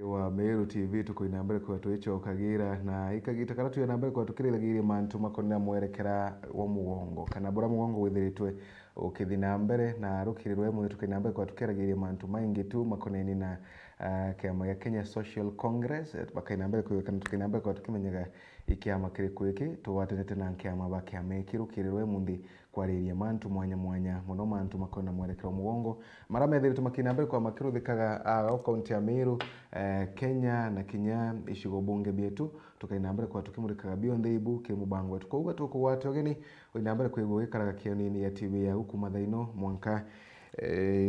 wa Meru TV tuko inambere kwa tuicho ukagira na ikagita kana tu inambere kwa tukiriragirie mantu makonna mwerekera wa mugongo kana bura mugongo witheritwe ukithina mbere na rukirirwe mu tukinambere kwa tukiragirie mantu maingi tu makoneni na kiama ya Kenya Social Congress bakainambere kwa kana tukinambere kwa tukimenyaga ikiama kiri kwiki tuwatenete na kiama bakiame kirukirirwe mundi kwariria mantu mwanya muno mantu makonna mwerekera mugongo marame thiritwe makinambere kwa makiruthikaga kaunti ya Meru Kenya na Kenya ishigo bunge bietu tukainambere kwa tukimurikaga beyond the ibu ke mubango wetu kwa tuko watu wageni inambere kwa ibu ikaraga kionini ya TV ya huku mathaino mwanka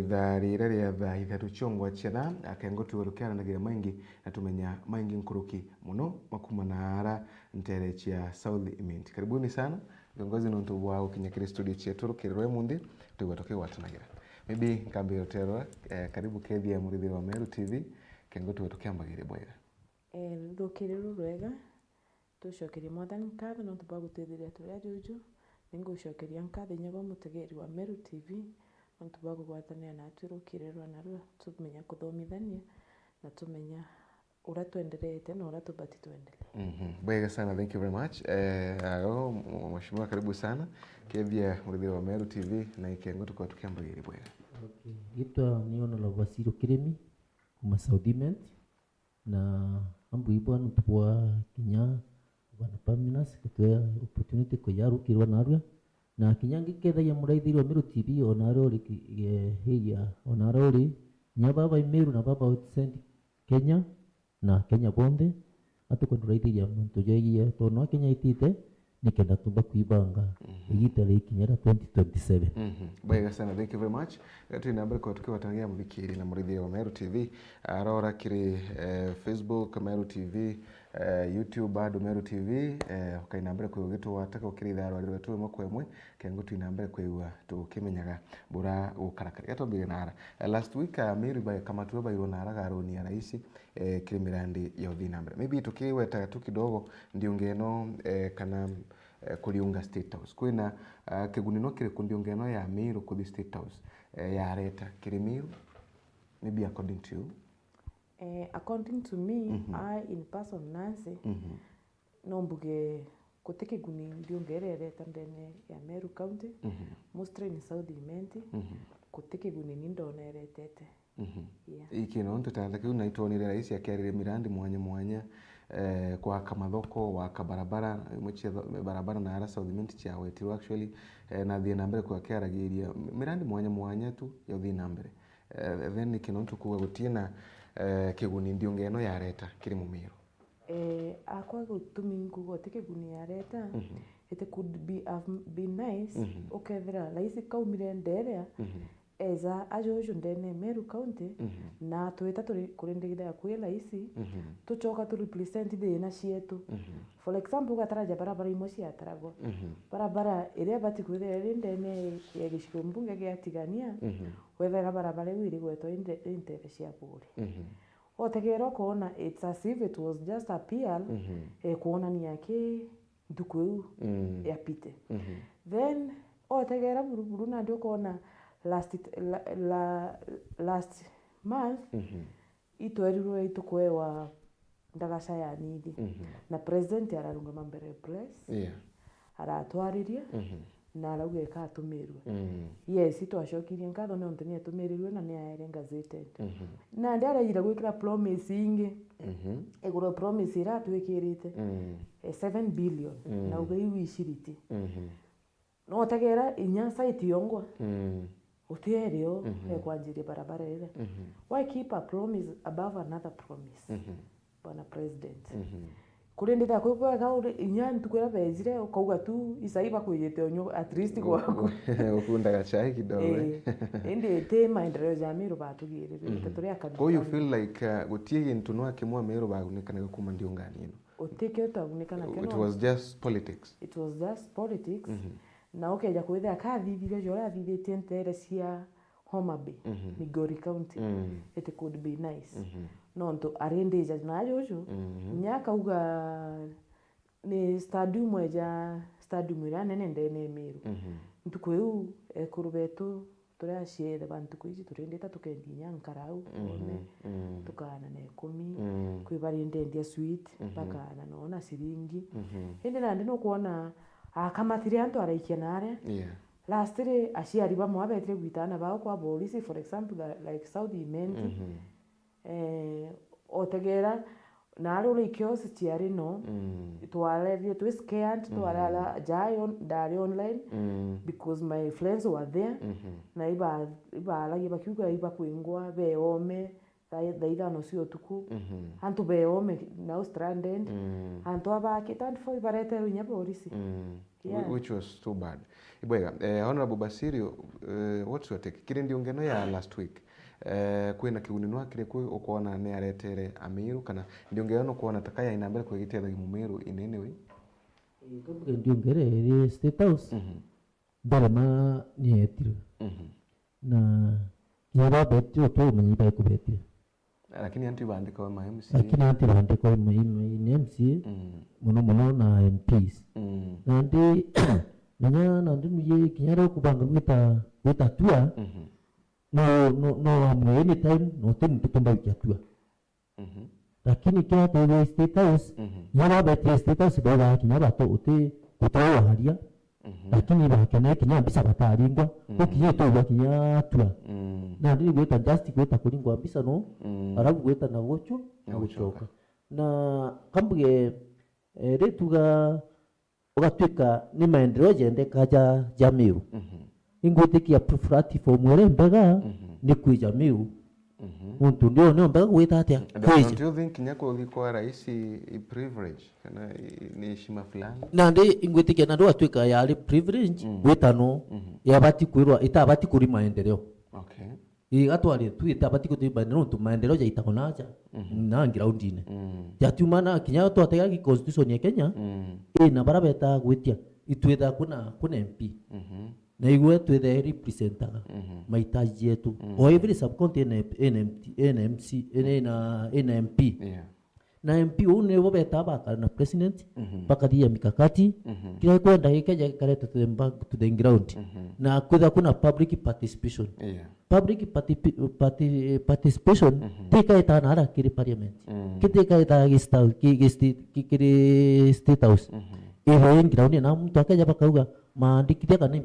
thari ya ithatu chongwa chena akengo tuwerukiana na gira maingi na tumenya maingi nkuruki muno makumanara ntere chia South Imint. Karibuni sana viongozi nontu wao kinyakiri studio chetu rukirwe mundi tuwatoke watanagira maybe kambi hotelo karibu kethi ya murithi wa Meru TV kengo tuwatoke ambagire bwega rukiriru rwega tucokerie mwathani nkatho no tubagutithiria turia juju ningucokeria nkatho nyago mutegeri wa Meru TV no tubagugwatania na twirukiriru narua tumenya kuthomithania na tumenya ura tuendelete na ura tubati tuendelee. Bwega sana, thank you very much. Mheshimiwa karibu sana kethia murithi wa Meru TV na ikengo tukwa tukiambagire bwega. Okay, gitwa niona la Wasiro Kiremi kuma South Imint na ambu ibwa nutwa kinya bana paminas kutwa opportunity ko yarukirwa narua na kinyangi ketha ya muraithiri wa Meru TV onarori heya onarori nya baba Meru na baba Outsend Kenya na Kenya bonde atuko nduraithiri muntu yegia tono Kenya itite nikenda tumba kuibanga igitare ikinyera 2027. Bwega sana, thank you very much. Gatu inambere kwa tukiwa tangia mvikiri na murithi wa Meru TV arora kiri Facebook Meru TV YouTube bado Meru TV ukainambere kwa gitu wataka ukiri tharo wetu mwe kengo tu inambere kwa tukimenyaga bura ukarakari gato bigenara last week Meru by kama tu ba irona aragaro ya rais kiri mirandi ya udhinambere maybe tukiweta tu kidogo ndiungeno kana kuliunga State House kwina kigunino kiri kundiungeno ya Meru ku State House ya reta kiri Meru maybe according to you. According to me, I in person Nancy, nombuge kuteke guni ndiongerere tandene ya Meru County, mostly in South Imint, kuteke guni ndonere tete. Iki no tutanda kiuna itonire rais yakerire mirandi mwanya kwa kamathoko wa kabarabara mwiche barabara na ara South Imint cha wetu actually na thina mbere kwa kiaragiria mirandi mwanya tu ya thina mbere then ikinontu kuwa gutina kiguni ndiungeno ya reta kiri mu Meru akwa gutumi ngugo tike guni ya reta it could be nice ukethira laisi kaumire nderea eza ajojo ndene Meru County na tuita turi kurindigida ya kwela isi tuchoka tu represent the na cietu for example gataraja barabara imwe cia tarago barabara iria bati kwithira ndene ya giciko mbunge gya tigania wethera barabara wiri gweto intere cia bure otegero kuona it's as if it was just a PR kuona ni yake nduku ya pite then otegera buruburu na ndio kuona last month itwerirwe itukwewa ndagasa ya nidi na president ararunga mambere place aratwariria na arauge ka tumirwe yes itwashokirie nkatho no ntenia tumirirwe na ni aere gazetted na ndara ira gwikira promise ingi eguro promise ira twikirite 7 billion na ugai wishiriti no tagera inya site yongwa utierio kwanjiria barabara ile why keep a promise above another promise bwana president kurindira kwa gauri inya ntukwera bezire ukauga tu isaiba kuyete onyo at least kwako ukunda gachai kidogo ende tema endeleo ya Meru batugire tuturia kabisa. So you feel like gutiye ntunwa kimwa Meru bagunikana kuma ndiungani ino utike utagunikana keno it was just politics na ukeja kwithia kathithire jora thithite ntere cia Homa Bay Migori County it could be nice no nto arendeja na jojo nyaka uga ni stadium ira nene ndene Meru ntukweu kurubetu turaciere bantu kuici turindita tukendi nyankarau one tukana na 10 kwibarindendia sweet bakana nona siringi indi nandi no kuona akamatire antu araikia nare lastly aciari bamwe abetire gwitana bao kwa polisi for example like South Imenti otegera nari urikio ciari no twarerie twi scared twarala jayo dari online because my friends were there na ibalagie bakiuga iba kwingwa beome daida no sio tuku antu beome now stranded antu abakita and for ibarete runya polisi which was too bad. Ibwega, Honorable Basirio, what's your take? Kiri ndio ngeno ya last week. Kwina kiuninwa kire kwe okuona ne aretere Amiru kana ndio ngeno kuona takaya inambele kwegitera Mumeru in any way. Kumbe ndio ngere ri State House. Barama ni etiro. Na yaba betio to mwenye ba kubetio. Lakini anti bandika wa MC. Lakini anti bandika wa MC. Mono na MPs. Nandi nandi nuye kinyaro kubanga wita tua. No anytime no tem tutomba ukiatua. Lakini kia tewe State House yaba betio State House baba kinyaba to uti kutoa haria. Lakini bakene kinya bisa bataringwa ukiye to bakinya tua. Na ndi gweta just gweta kuringwa bisa no arabu gweta na gocho na gucoka. Na kambuge retuga ugatwika ni maendeleo jende kaja Jamiru. Ingutikia platform wele mbega ni kuija Miru. Untu ndio mbega gweta atia. Don't you think nyako liko raisi privilege kana ni heshima fulani? Na ndi ingutikia na ndo atwika yali privilege gweta no yabati kwirwa itabati kuri maendeleo. Okay. Igatwari tu itabati kuri maendeleo tu maendeleo ja itakonaja na groundine. Jatumana kinya to atega ki constitution ya Kenya na barabeta gwitia itwetha kuna MP. Na igwe twethe representaga mahitaji yetu o every subcounty NMP na MP une bobeta baka na president bakadia mikakati kila kwenda ikeja kareta to the ground na kwetha kuna public participation public participation tika itana ara kiri parliament kitika ita State House iwe ground na mtu akaja bakauga maandikithia kana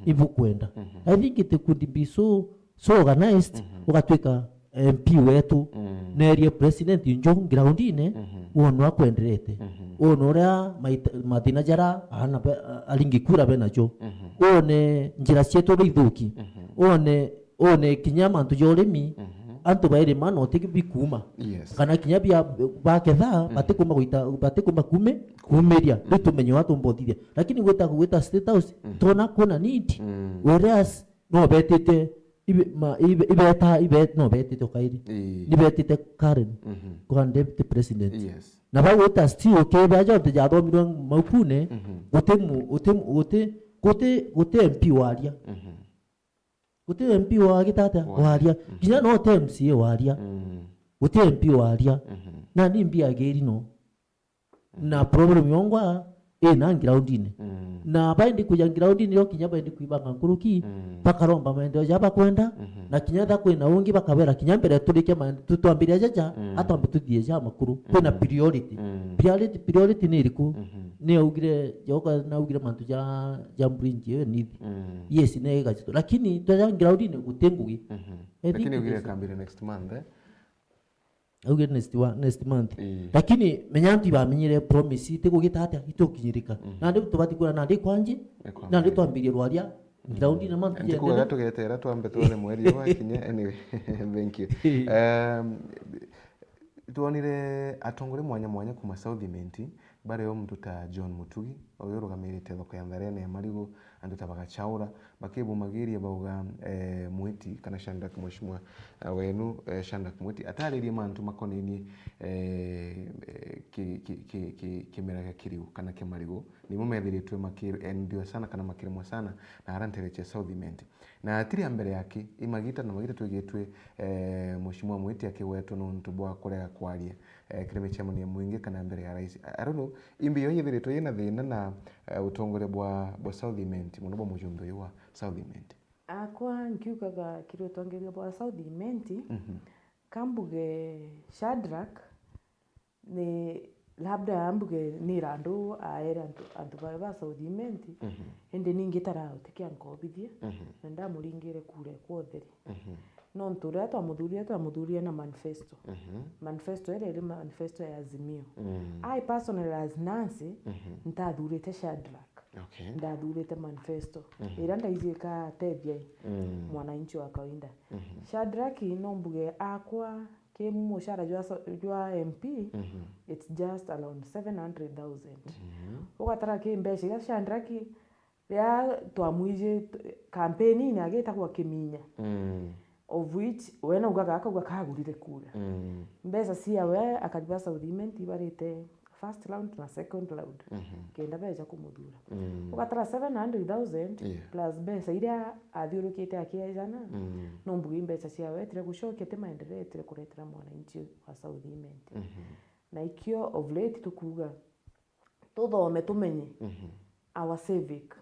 ibukwenda. I think it could be so organized ugatwika MP wetu na area president njo groundine wonwa kwenderete onoria mathina jara ana alingikura benacho one njira cietu rithuki one kinyama ntu jorimi antu baire mano tikibikuma kana kinya bia baketha batikuma kumeria tumenye watu mbothithia lakini gweta State House tona kuna need whereas no betete ibeta no betete kairi ni betete Karen kwa deputy president na ba weta still ke bajo de jado mirong maupune gote MP waria gote MP wagitata waria kinya no MCA waria gote MP waria na ni mbia geri no na problem yongwa na groundine na baindi kuja groundine yo kinya baindi kuibanga nkuruki bakaromba maendeleo jaba kwenda na kinya tha kwina ungi bakabera kinya mbere turike tutwambiria jaja atambe tuthie ja makuru kwina priority ni iriku ni augire joka na augire mantu ja mbrinji yo ni yes ne gacho lakini twaja groundine gutengugi lakini ugire kambire next month auge next month lakini menyantu bamenyire promise tikugitata itokinyirika na ndi tubati kura na ndi kwanje na ndi twambirie rwaria ground na month je ndiko tugetera twambe tuone mweri wa kinya anyway thank you tuonire atongore mwanya kuma South Imenti bare yo mtu ta John Mutugi oyo rugamirite thoko ya Ndarene ya Marigo andu tabagachaura bakibu magiria bauga mwiti kana Shandak mheshimiwa wenu Shandak mwiti ataririe mantu makonini kimera kiriu kana kimarigo ni mumethiritwe makiri ndio sana kana makirimo sana na harantereche South Imenti na atiri mbere yake imagita na magita twigitwe mheshimiwa mwiti akiwetu no ntubwa kurega kwaria kirime cha muni mwingi kana mbere ya rais I don't know imbi yo yithiritwe yina thina na utongore bwa South Imenti muno bwa mujumbe wa South Imenti akwa nkiukaga kiriotongeria bwa South Imenti kambuge Shadrack ni labda ambuge ni randu aere antu ba South Imenti ende ningitara utikia nkobithie na ndamuringire kure kwotheri no nturia twamuthuria na manifesto manifesto ile manifesto ya Azimio I personally as Nancy ntathurite Shadrack ndathurite manifesto ira ndaizika tethia mwananchi wa kawaida Shadrack no mbuge akwa ke mushara jwa MP it's just around 700,000 ugatara ke mbeca ya Shadrack ya twamwije campaign ni ageta kwa Kiminya of which wena ugaga akauga kagurire kura mbeca cia we akaliba South Imenti barite first round na second round kenda beja kumuthura ugatara 700,000 plus mbeca iria athiurukite akiejana no mbugi mbeca cia we tire gucokete maendeleo tire kuretera mwananchi wa South Imenti na ikio of late tukuga tuthome tumenye our civic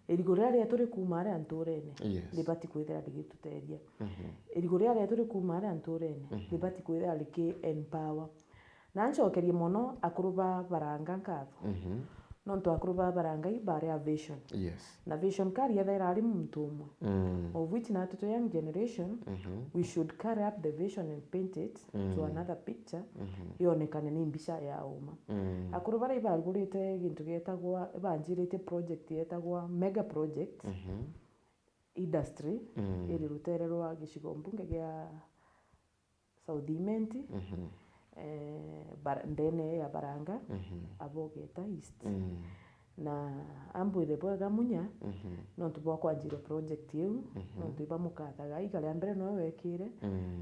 erigore ria turi kumare anturene libati kwithera ligituteria erigore ria turi kumare anturene libati kwithera liki empower na nchokerie mono akuruba baranga nkatho no nto akuruba baranga ibare a vision na vision kari yethera ari muntu umwe of which na to young generation we should carry up the vision and paint it to another picture yonekane ni mbisha ya uma akuruba ibarugurite gintu getagwa banjirite project yetagwa mega project industry iri rutererwa gicigo mbunge gya South Imenti ndene ya baranga abogeta east na ambwire bwega munya no tubwa kwanjira project yu no tuiba mukathaga igale mbere no wekire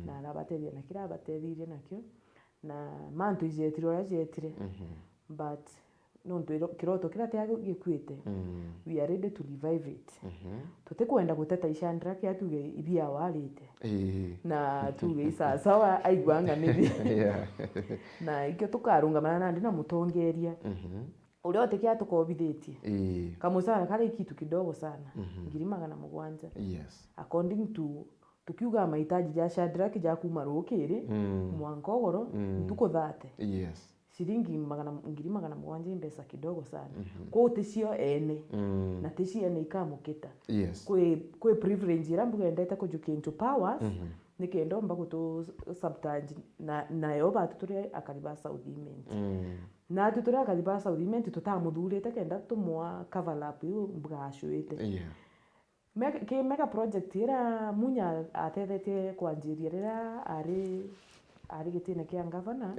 na arabateria na kira abateririe nakyo na mantu ijetire but no ndo kiroto kira tiago gikwite we are ready to revive it tutikwenda guteta Shadrack atuge ibia warite na tuge isasawa aigwanga nibi na ikyo tukarungamana nandi na mutongeria ule otekia tukobithitie kamusana kale kitu kidogo sana 700,000 according to tukiuga mahitaji ya Shadrack ja kumarukiri mwankogoro tuko 30 shilingi 700,000 mbesa kidogo sana kwa utisio ene na tishia ni ikamukita kwe privilege irambu gendeta kujuki into powers nikendo mba kuto subtange na yoba tuture akaliba South Imenti na tuture akaliba South Imenti tutamuthurite kenda tumwa cover up yu mbugashwite mega project ira munya atethete kwanjiria rira ari gitine kia governor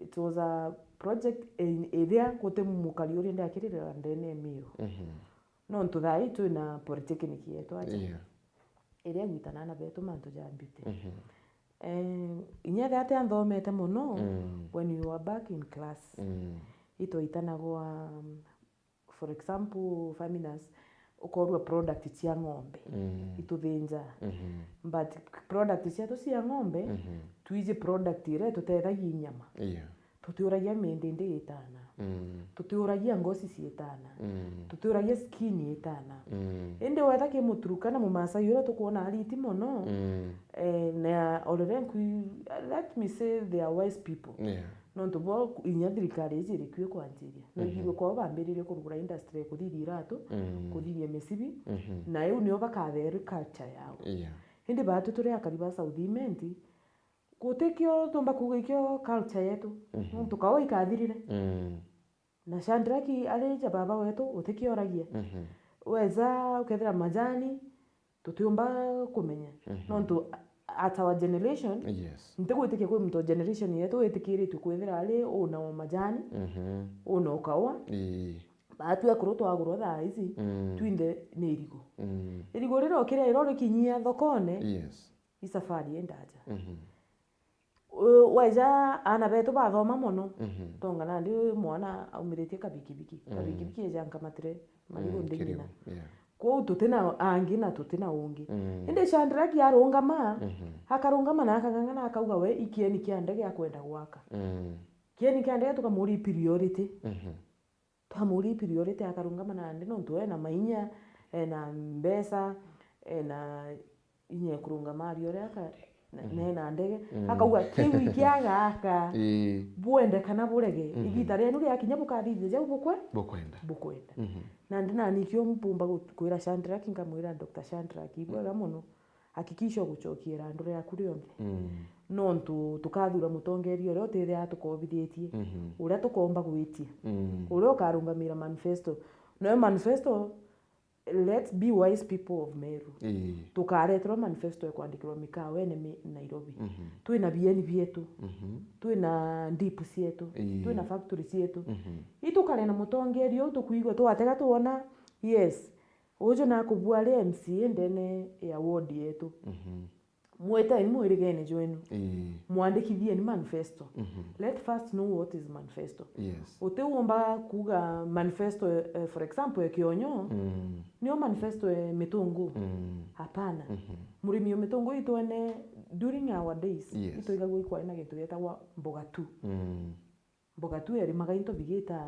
it was a project in area kote mukali uri ndakirira ndene mio no ntuthai tu na polytechnic yetu aje area gwitanana betu mantu jambite inya that anthomete muno when you were back in class ito itanagwa for example faminas ukorwa product cia ng'ombe ituthinja but product cia ng'ombe tuije product ire tutethagia nyama tutiuragia mendende itana tutiuragia ngosi cietana tutiuragia skin itana ende wetha ke muturukana mu Masai ura tukuona aliti mono na olerenku let me say they are wise people no ntubo inya thirikari ijiri kwe kwanjiria no igwe kwa bambiririe kurugura industry kuthithira atu kuthiria mesibi na eu nio bakathere culture yao ende batu turi akariba South Imenti kutekio tomba kugikio culture yetu tukawa ikathirire na Shadrack alija baba wetu utekio ragia weza ukethera majani tutiumba kumenya no ntu at our generation ntegwitikia kwe mto generation yetu etikiri tukwethera ali una majani una ukawa batu akuruto aguro tha ici twinde ni irigo irigo riro kire irore kinyia thokone isafari endaja waja ana betu bathoma mono tongana ndi mwana aumiritie kabikibiki eja nkamatire marigo ndingina kwa tutena angi na tutena ungi inde Shadrack yarungama akarungama na akangangana akauga we ikieni kiandege ya kwenda gwaka kieni kiandege tukamuri priority tukamuri priority akarungama na ndi no tuwe na mainya na mbesa na inye kurunga mari ore aka na ndege akauga kiu ikiagaka buende kana burege igita renu ria kinya bukadithia je bukwenda na ndina nikio mpumba kwira Shandrack nkamwira Dr. Shandrack ibwega muno hakikisha guchokiera ndore yakuri yonthe no tukathura mutongerio ore otethia tukobithietie uria tukomba gwitia uria ukarungamira manifesto no manifesto. Let's be wise people of Meru. Tukaretwa manifesto kwandikirwa mikawa ene Nairobi. Twina bieni bietu. Twina ndipu cietu. Twina factory cietu. Itukare na mutongerio tukuigwa twatega tuona yes. Ojo na kubwale MCA ndene ya ward yetu. Mweta ni mwirigene joenu. Mwandikithie ni manifesto. Let first know what is manifesto. Yes. Uteuomba kuga manifesto for example ya Kionyo. Niyo manifesto mitungu. Hapana. Murimi yo mitungu itwene during our days. Yes. Ito igagwo ikwa ina gintu yetagwa mbogatu. Mbogatu yari magainto bigita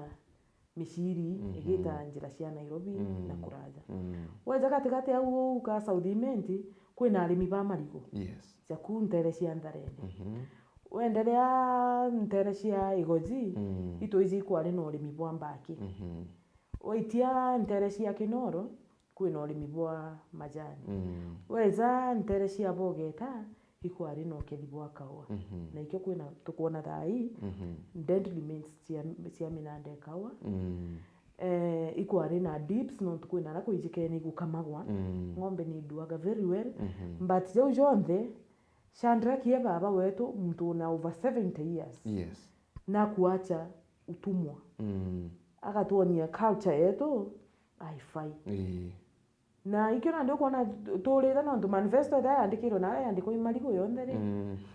mishiri igita njira cia Nairobi na kuraja. Weja katikati au ka Southimenti kwina arimi ba marigo. Yes. Cia kuntere cia Ndarene. Wendelea ntere cia Igoji ito izi kwari no urimi bwa mbaki. Waitia ntere cia Kinoro kwina urimi bwa majani. Weza ntere cia Bogeta ikwari no kethi bwa kawa. Na ikyo kwina tukuona thai dead remains cia minande kawa. Ikwari na dips no tukwina na kuijikeni gukamagwa. Ng'ombe ni duaga very well. But zeu jonthe Shandrack ye baba wetu mtu na over 70 years. Yes. Na kuacha utumwa. Akatuonia culture yetu haifai. Na ikyo ndio kuona tulira na ndo manifesto da andikiro na andiko imaligo yondere.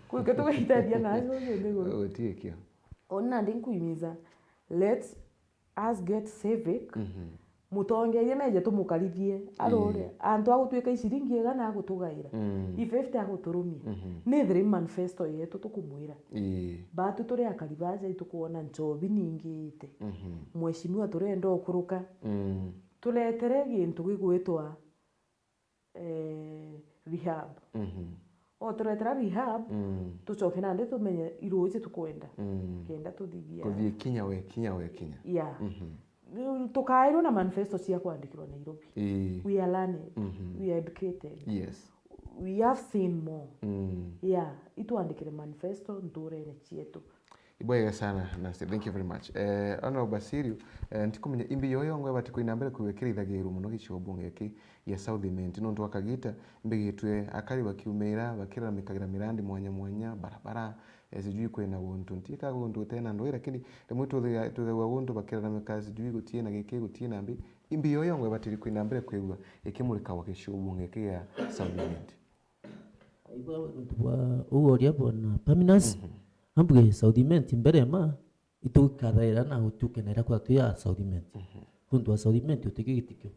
Kuike tukahitadia nazo ndego. Otiekio. Onna ndinkuimiza let's us get civic. Mutongerie meje tumukarithie arore antu agutwika iciringi igana agutugaira i50 aguturumia ni thiri manifesto yetu tukumwira batu turi akaribaja itukuona njobi ningite mweshimiwa turenda okuruka tuletere gintu gigwitwa rehab o turetera rehab tucoke nande tumenye iroje tukwenda kenda tuthithia kuthie kinya yeah. Tukairwo na manifesto cia kwandikirwa Nairobi. We are learned. We are educated. Yes. We have seen more. Yeah, ituandikire manifesto ndurene cietu. Ibwega sana Nancy, thank you very much. Ono Basirio, ntikumenya imbi yoyo ngwe bati kuina mbere kuwekerithagiru muno gicobunge ki ya Southimenti no ntwa kagita mbigitwe akari bakiumira bakira mikagira mirandi mwanya barabara sijui kwena wontu ntika wontu tena ndo lakini demwitu tugawa wontu bakira na mikazi jui gutie na gike gutie na imbi yoyo ngwe bati kuina mbere kwegwa ikimurika wa gicobunge ki ya Southimenti. Aiba ntwa ugoria bona Paminas ambuge Southimenti mbere ma itukathaira na utukenera kwa tuya Southimenti kundu wa Southimenti utikigitikyo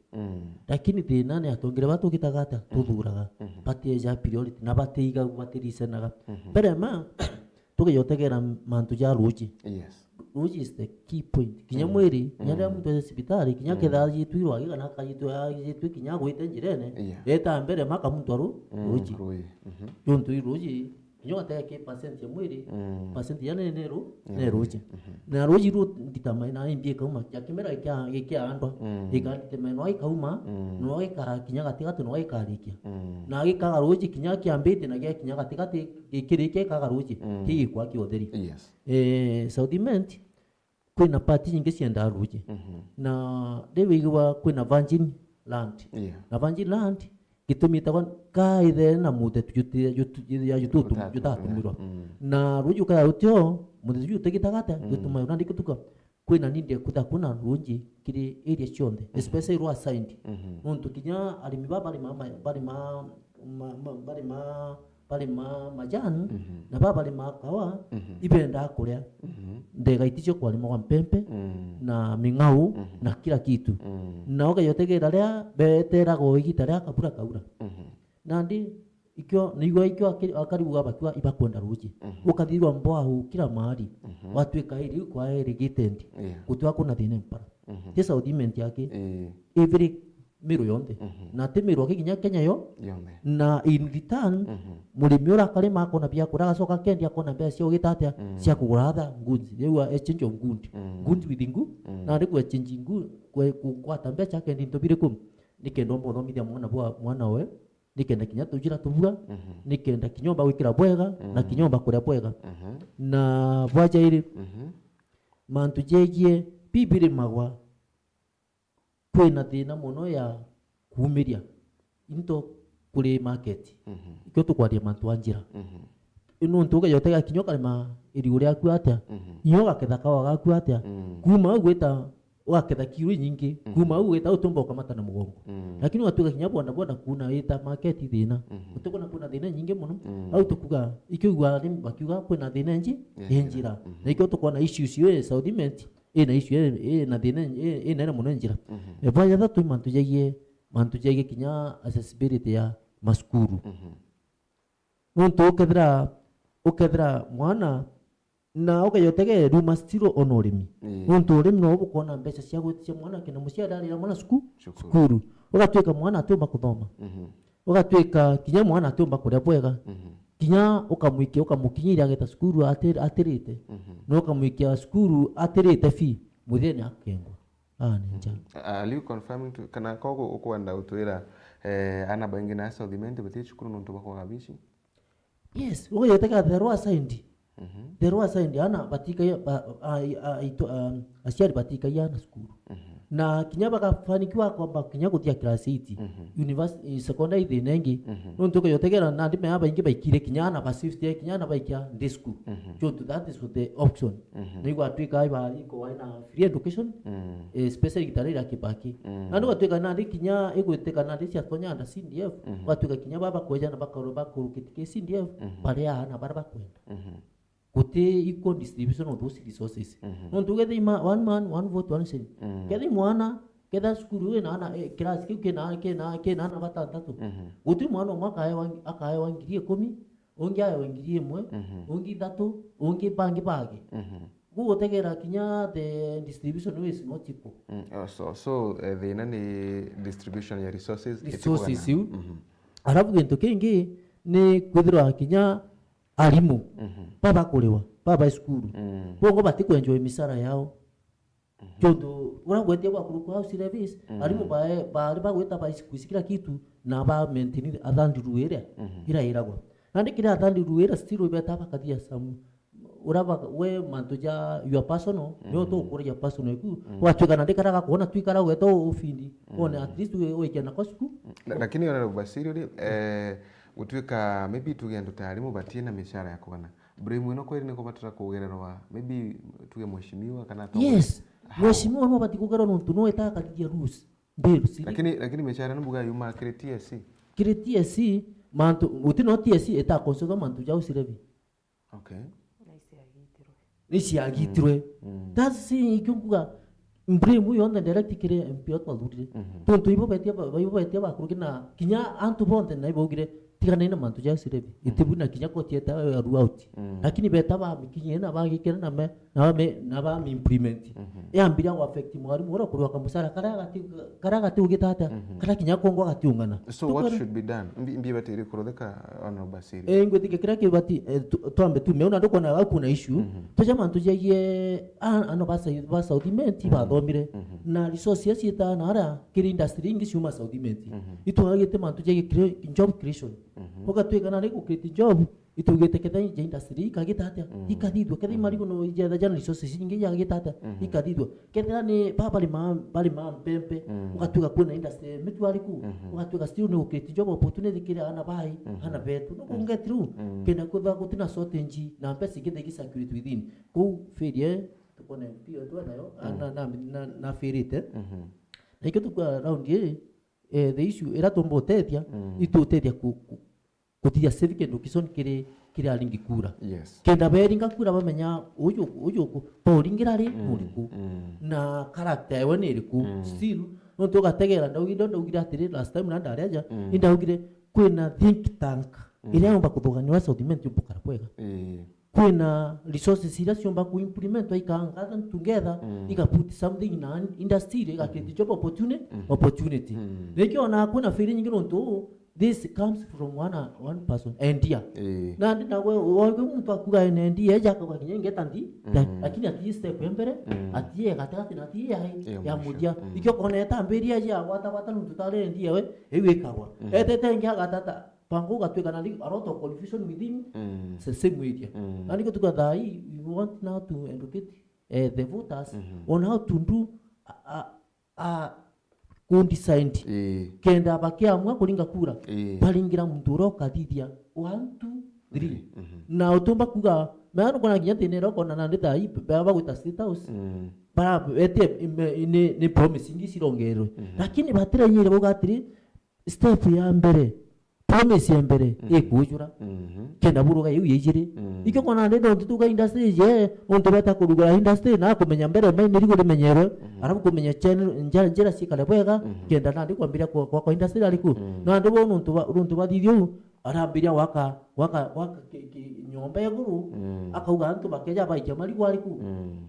lakini thina ni atongire batu kitagata tuthuraga pati ya priority na batiga batirisenaga mbere ma tukiyotegera mantu ja ruji. Yes. Ruji is the key point kinya mwiri nyanda muntu ya hospitali kinya kethaji twirwa gikana kajitu kinya gwite njirene eta mbere maka muntu aru ruji yontu ruji nyo atake percent ya mwiri percent ya ne ruji na ruji ru ditama na imbie kauma yakimera ikia andwa ikatema no ikauma no ika kinya katikati no ikarikia na ika ruji kinya kiambite na kinya katikati ikirike ka ruji hii kwa kiotheri. Yes. Southimenti kwina party nyingi cienda ruji na dewiwa kwina Virgin Land na Virgin Land gitumita kaithe na mute ya yututu yutakumirwa na ruju ka utyo mute yutegitagata gituma unandi kutuka kwina ninde kutakuna runji kiri area chonde especially ro assigned muntu kinya alimi bali majani na bali makawa ibenda kuria ndega iticho kwa limo kwa mpempe na mingau na kila kitu na oga yotegera ria betera go igita ria kabura kaura nandi ikyo nigo ikyo akaribu abakiwa ibakwenda ruji ukathirwa mboahu kila mahali watu ikairi kwa irrigated kutwa kuna thine mpara Southimenti yake every miro yonde na te miro kinya Kenya yo yonde na in return murimi ura karima akona bia kuraga soka kendi akona bia cio gitatia cia kugura ngundi yewa exchange of ngundi with ngu na riku exchange ngu kwa tambia cha kendi ntobire kum nikendo mbo thomithia mwana we nikenda kinya tujira tubura nikenda kinyomba wikira bwega na kinyomba kuria bwega na bwaja iri mantu jegie bibiri magwa kwina thina muno ya kuumiria into kuri market ikyo tukwaria mantu anjira ino ntuga yote ga kinyoka lima iri uria ku atia nyoga kethaka waga ku atia kuma gwita waketha kiru nyingi kuma gwita utumba ukamata na mugongo lakini watuga kinya boda kuna ita market thina utukona kuna thina nyingi muno au tukuga ikigwa ni bakiuga kwina thina nji njira na ikyo tukona issues yo Southiment na issue na thina na muno njira baya thatu mantu jagie kinya accessibility ya maskuru nuntu ukethira mwana na ukayotege ruma stiro onorimi nuntu urimi no ubukona mbeca cia gwitia mwana kina muciararira mwana skuru ugatwika mwana atumba kuthoma ugatwika kinya mwana atumba kuria bwega kinya ukamukinyiria geta skuru atirite no ukamuikia skuru atirite fi mutheni akengwa ninja are you confirming to kana kogo ukwenda utwira ana bangi na Southiment beti chukuru nuntu bako gabishi yes uyoteka the roa side ana batika asiari batika yana skuru na kinya bakafanikiwa kwamba kinya kutia class 8 university secondary thinengi nuntu ko yotegera na ndime aba ingi baikire kinya na ba 50 kinya na baikia ndi school so that is what the option nigo atwika iba iko wana free education especially gitarira kibaki na ndo atwika na ndi kinya igweteka na ndi cia tonya nda CDF atwika kinya baba kweja na bakaroba kurukitike CDF pale ana baraba kwenda kote iko distribution of those resources nuntu gethe one man one vote one cent gethe mwana ketha skuru na ana class kena na batatu uti mwana mwaka akaye wangirie 10 ongi ayo wangirie 1 ongi 3 ongi bangi gutegera kinya the distribution is not equal so the nani distribution ya resources arabu gento kingi ni kwithirwa kinya arimu baba kulewa baba skuru bongo batiko enjoy misara yao jondo uragwetia kwa kuruku house service arimu bali bagweta ba kusikira kitu na ba maintain athandi ruwera iragwa nandi kira athandi ruwera still beta bakadia samu uraba we mantuja your personal no to kuria personal ku wachugana ndikaraga kuona twikara gweto ofindi one at least we kena kosku lakini ona basiri utwika maybe tugenda tarimu batie na mishara ya kuona bremu ino kweli niko batara kugererwa maybe tuge mheshimiwa kana to yes mheshimiwa no batikugerwa nuntu no etaka kidia rules mbiru lakini mishara nubuga yuma create mantu utino TSC eta konsoga mantu jau sirebi okay nisi agitirwe that's ikunga mbremu yonda direct kire mpiot maluri tonto ibo betia bakurukina kinya antu bonde na ibo gire tigana ina mantu jau sirebi itibuna kinya kotieta ruauti lakini beta ba mikinye na ba gikira na ba implement ambira wa affect mwarimu ora kurwa kamusara karaga ti ugitata kara kinya kongo gatiungana so what should be done mbi batiri kurodeka ona basiri ngwetike kira kibati twambe tumeona ndoko na akuna issue toja mantu jaye ano basa Southiment bathomire na resources yeta na ara kiri industry ingi ciuma Southiment itwagite mantu jaye job creation ukatwika na riko create job itugete ketha industry kagitata ikadidwa ketha marigo no ijada jana resources ingi yagitata ikadidwa ketha ni bali ma pempe ukatuka kuna industry mitwaliku ukatuka still no create job opportunity kira ana bai ana betu no kunga through kena kudha kutina sote nji na pesa ingine security within ku ferie tukone pio tu nayo na ferite na iko tukwa round ye the issue era tombotetia itutetia kutia civic education kire alingi kura kenda beringa kura bamenya uyu poringira ri muriku na character yawe ni iriku still no to gategera ndaugira atiri last time na ndareja ndaugire kwina think tank ile amba kuthoganywa Southiment yubukara kwega kwina resources iria ciomba ku implement ikanga together ika put something in an industry ika create job opportunity nikio na kuna feri nyingi nonto this comes from one person endia na ndina wewe mtu akuga endia jaka kwa kinyenge tandi lakini ati step mbere ati katakati na ati ya mudia ikio kona tamberia ya wata nututale endia we ewe etete ngia gatata pango gatweka na a lot of confusion within the same media and you got we want now to educate the voters on how to do design kenda bakiamwa kulinga kura balingira munduro kadithia 1 2 3 na utomba kuga maana kuna kinyate nero kona na ndeta hii baba gwita state house para ete ni promise ngi sirongero lakini batira nyire bogatiri step ya mbere promise ya mbere ekujura kenda buruga yu yijire ikyo kona ndendo tutuga industry je onto beta kuruga industry na kumenya mbere mai nirigo rimenyero arabu kumenya channel njera sikale bwega kenda nandi kwambira kwa industry aliku na ndo runtu bathithio arambiria waka nyomba ya guru akauga antu bakeja baija marigo aliku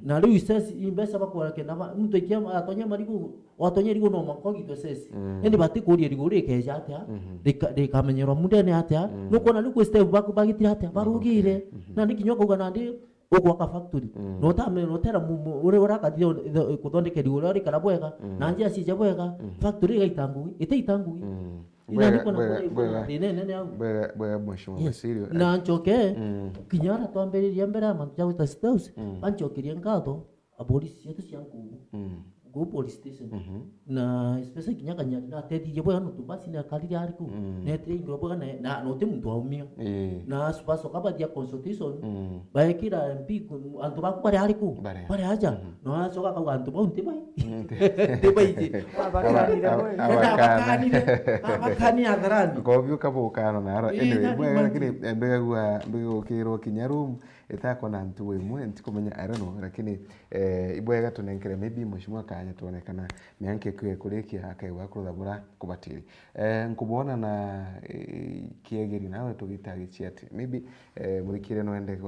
na riu sesi imbesa bakora kenda mtu ikia atonya marigo watonya rigo no makogi to sesi endi batikuria rigo rikeja atia rikamenyerwa mundene atia nukona riku step bagitira atia barugire na ndikinyo kuga nandi ogwaka factory notera ure urakathio kuthondeka rigo uri kana bwega na njia cije bwega factory gaitangui iteitangui bwega mheshimiwa Basirio na nchoke kinyara twambiriria mbere ama jawita staus anchokirie ngatho abolisi yetu ciangu go police station na especially kinyaka nyari na tedi yebo no tubasi na kaliri ariku na tedi ngrobo na no te muntu aumia na spaso kaba dia consultation baekira MP antu baku bare ariku bare aja no asoka ka antu ba unte bai te bai je abakani agarani ko vyo kabo kana na ara anyway bwa lakini mbega kiro kinyarum etako na ntu wemwe ntikumenya I don't know lakini ibwega tunenkere maybe mheshimiwa kanya tuonekana mianke kwe kulekia akaiwa kurudhabura kubatiri nkubona na kiegeri nawe tugitagichi ati maybe mulikire no ende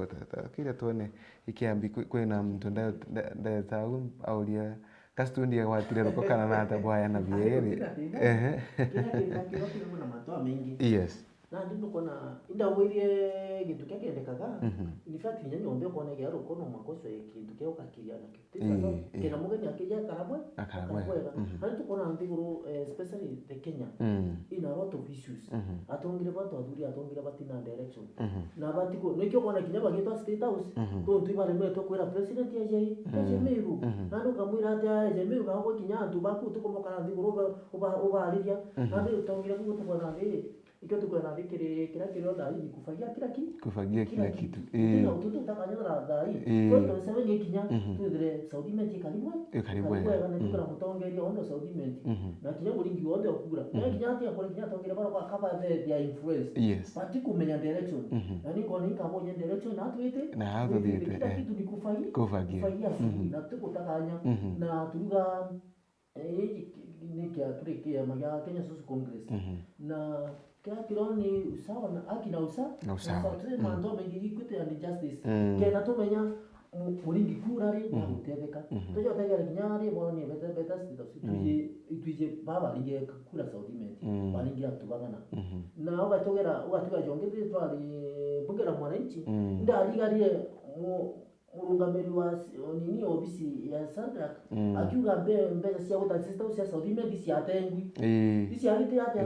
kile tuone ikiambi kwena mtandao ndao aulia kastundi watire rukokana na tabwaya na bieri na matoa mengi yes na ndino kona inda werie gitu kyakendekaga in fact nyanyombe kona yaro kono makoso ekintu kyo kakiria na kitisa kena mugeni akija karabwe hali kona ndiguru especially the Kenya in a lot of issues atongire batu aduri atongire batina direction na batiko nikyo kona kinyaba gitwa state house to ndibare mweto kwera president yaje Meru na ndo kamwira ate Meru na ngo kinyantu baku tukomokana ndiguru oba aliria na ndo tongire kuko kona ndi ikyo tukona vikire kila kilo na hii kufagia kila kitu ndio ututu takanyara dai kwa sababu ni kinya tudre Saudi menti karibu na tukona mutongeri ondo Saudi menti na kinya muringi wonde okugura na kinya ati akora kinya tongera bara kwa kaba the influence pati kumenya direction na niko nika moja direction na tuite na hapo vipi kila kitu ni kufagia na tukutakanya na turuga nikia tulikia maga Kenya Social Congress na kila kironi usawa na haki na usawa na ndo megiri kwete and justice kena tumenya muringi kurari na utebeka tojo tegera kinyari boni beta ituje baba lige kura Saudi menti balingira tubagana na ogatogera jongete twali bugera mwananchi ndaligarie urungamiri wa nini ofisi ya Sadrak akiuga mbele sia gota sister sia Saudi menti sia atengwi isia alite hata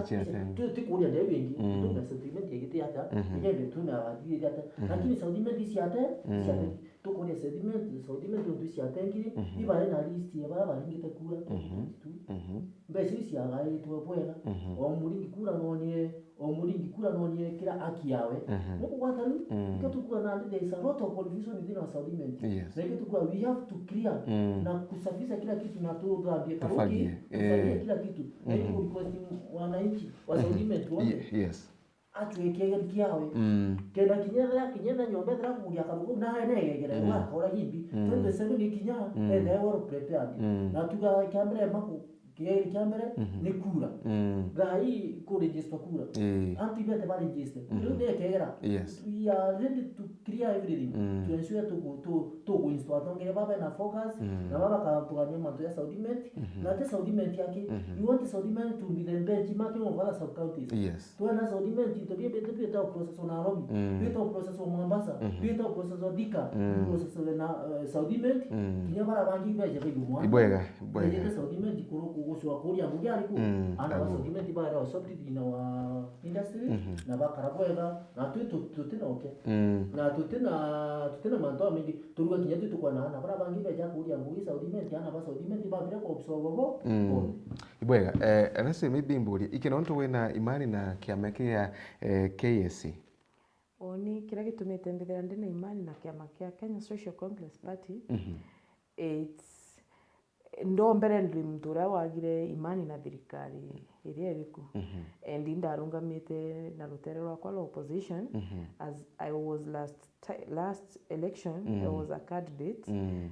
tukuria ndio wengi tuna sentiment yake hata yeye tuna adili hata lakini Saudi menti sia ate tukuria Saudi menti ndio sia atengwi ibale na list ya baba ngite kura mbese sia gai tuwebwega omuringi kura nonie kila haki yawe nuko wataru tukua na there is a lot of confusion within our Saudi menti na tukua we have to clear na kusafisha kila kitu na tuambie karuki kila kitu na request wananchi wa Saudi menti yes atwekege kiawe kenda kinyenda nyombe dra kuya karugo na negegere wa kora himbi twende seven kinya ende waro prepare na tuga kamera mako kiairi kiambere ni kura gai ko register kura antu ibete ba register ndo de kera we are ready to clear everything to ensure to go install ngere baba na focus na baba ka tugania mantu ya Saudiment na te Saudiment yake you want Saudiment to be the benchmark of other sub counties to na Saudiment to be beta process on Nairobi beta process on Mombasa beta process on Thika process na Saudiment kinya bara bangi ba je bigwa ibwega Saudiment kuro kushwa kuria mugyari ku ana Saudiment ba ra subsidy na wa industry na ba karabwega na tutina okay na tutina manto mingi turuga kinya tutukwa na bara bangi ba ja kuria mugi Saudiment ana ba Saudiment ba bila kuobsobo ibwega anase mibimburi ikinonto wena imani na kiama kia KSC oni kila gitumite mbithira ndina imani na kiama kia Kenya Social Congress Party it's ndo mbere ndi mtura wagire imani na thirikari iria iriku and ndarungamite na rutere rwakwa rwa opposition as I was last election I was a candidate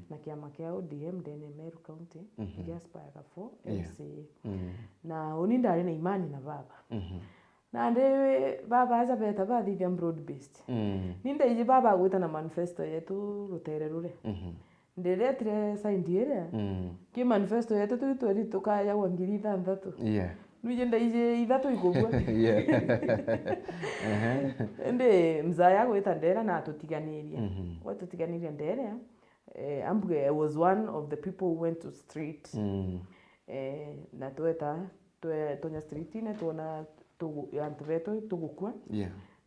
na kiama kia ODM ndene Meru County Gaspar for MCA na oni ndari na imani na baba na ndewe baba aza beta bathithia broad based ninde ije baba gwita na manifesto yetu rutere rure ndiretire saindi ire ki manifesto yetu twitweri tukaya wa 6,000 nuje ndaije ithatu ikugwa ende mzaya gwita ndera na tutiganiria watutiganiria ndera ambuge I was one of the people who went to street na tweta tonya street ne tona antu vetu tugukwa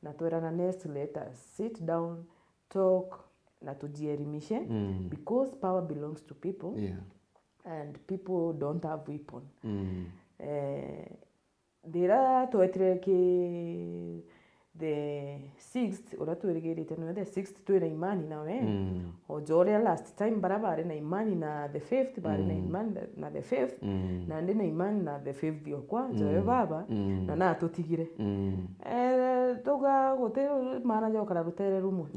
na twera na next let us sit down talk na tujielimishe because power belongs to people and people don't have weapon dira twetire ki the 6th ora tuerigirite no the 6th twira imani na we ojoria last time barabara na imani na the 5th bare na imani na the 5th na ndi na imani na the 5th yokwa joe baba na tutigire toga gote mana jo kara rutere rumo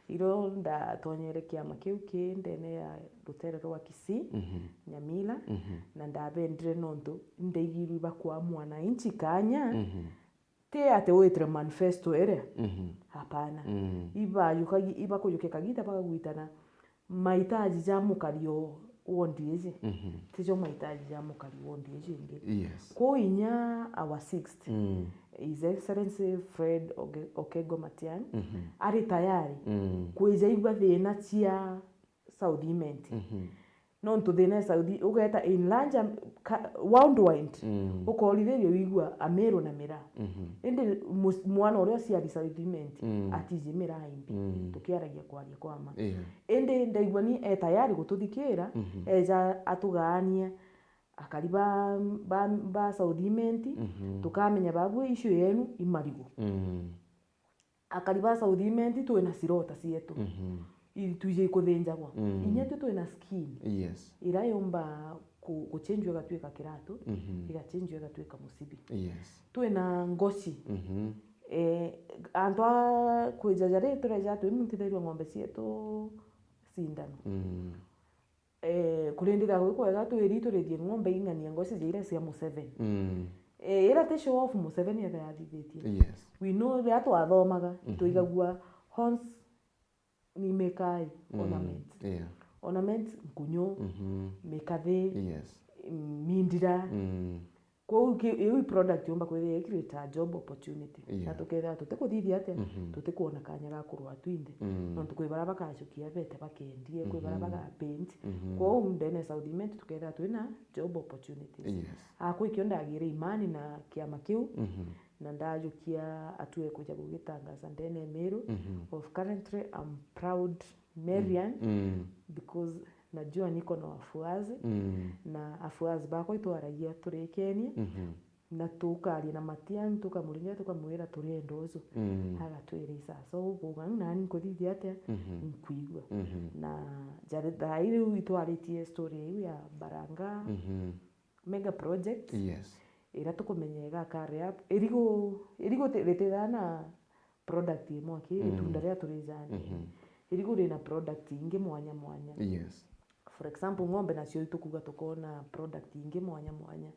iro nda tonyere kiama kiu ki ndene ya rutere rwa Kisii Nyamila na ndabendire nonto ndegiru bakwa mwana inchi kanya te ate wetre manifesto ere hapana iba kuyuke kagita paka guitana mahitaji ya mukario wondieje tijo mahitaji ya mukario wondieje nge ko inya our 6th His Excellency Fred Okego Matiang'i ari tayari kuija igwa thina cia Saudiment nonto thina Saudi ugeta in large worldwide ukolithirio igwa Ameru na Mira ende mwana uria cia Saudiment atije Mira imbi tukiaragia kwaria kwama ende ndaigwa ni tayari gututhikira eja atugania akariba ba Saudiment tukamenya babu issue yenu imarigo akariba Saudiment twena sirota cietu ili tuje kuthenjagwa inyetu twena scheme irayomba kuchenjwa gatwika kiratu igachenjwa gatwika musibi twena ngoci antwa kwijajare tureja twimutithirwa ng'ombe cietu sindano kulindira gwikwa twiri turithie ng'ombe ing'ania ngoci zire cia Museveni ira te show off Museveni yathithitie we know that twathomaga tuigagua horns ni mekai ornaments nkunyo mekathi mindira kwa hiyo product yomba kwethia create a job opportunity na tuketha tutikuthithia ate tutikuona kanya ga kurwa twinde no tukwibara bakachukia bete bakendie kwibara baka paint kwa hiyo ndene Saudiment tuketha twina job opportunities akwikyo ndagire imani na kiama kiu na ndajukia atue kuja gugitangaza ndene Meru of currently I'm proud Marian because najua niko na wafuazi na afuazi bako itwaragia turikenie na tukari na Matiang'i tukamuringa tukamwira turenda uzo agatwirisa so buga nani kuthithia ate nkuigwa na jare daire itwaritie story ya Baranga mega project ira tukumenyega kare up irigo retethana product imwe ki tunda ria turizani irigo rina product ingi mwanya for example ng'ombe nacio itukuga tukona product ingi mwanya mwanya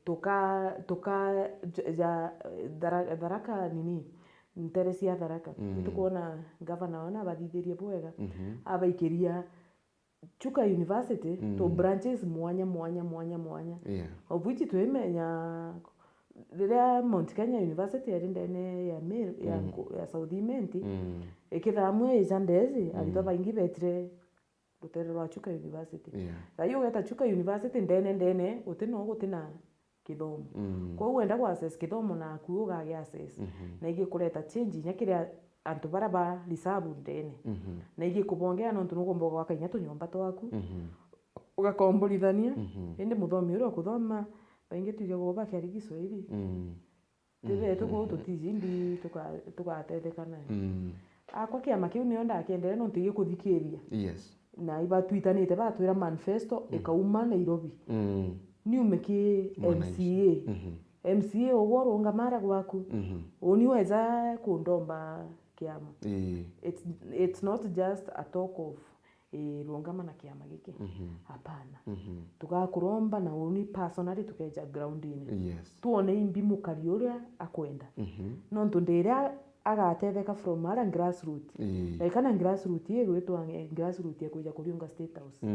tuka ja Tharaka nini nteresi ya Tharaka tukuona governor ona bathithirie bwega abaikiria Chuka University to branches mwanya of which tuimenya rĩrĩa Mount Kenya University ĩrĩ ndene ya South Imenti ikithamwe ijandezi arito baingi betire rutere rwa Chuka University thayo geta Chuka University ndene gutina kithomo kwa wenda kwa access kithomo na kuuga ya access na igikureta change nyakiria antu bara ba lisabu ndene na igikubongea no ntu nugomba gwaka inya tunyomba twaku ugakombolithania indi muthomi uri kuthoma baingi tuge goba kari Kiswahili tibe tuko tutizindi tugatethekana akwa kiama kiu nio ndakiendelea no ntige kuthikiria na iba twitanite batwira manifesto ikauma Nairobi niume ki MCA ogorunga mara gwaku oni weza kundomba kiama it's not just a talk of rungama na kiama giki hapana tugakuromba na uni personally tukeja ground ini tuone imbi mukari uria akwenda no ntundiria agatetheka from ara grassroots kana grassroots yegwitwa grassroots yakuja kuriunga state house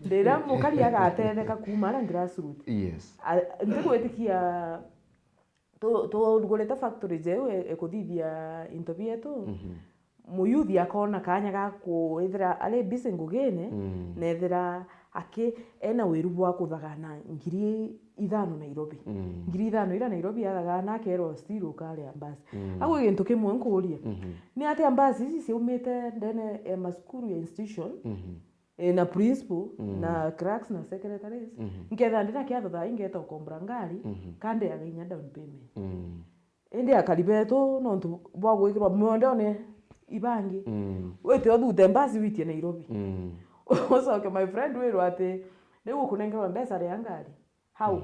ndira mukari agatetheka kuma ara grassroots ndigwetikia to rugoreta factory jeu ekuthithia into bietu muyuthi akona kanya ga kuithira ale busy ngugine nethira ena wiru bwa kuthagana 5,000 Nairobi 5,000 ira Nairobi yathagana kero still ukale ambasi agu gintu kimwe nkuria ni ati ambasi ici ciumite ndene maskuru ya institution na principal na clerks na secretaries nketha ndina kiatha ingeta ukombra ngari kande ya inya down payment indi akalibeto no ntu bwa gwikirwa mwondone ibangi wete othute mbasi witie Nairobi osoke my friend wiru ati nigu kunengerwa mbesa ria ngari how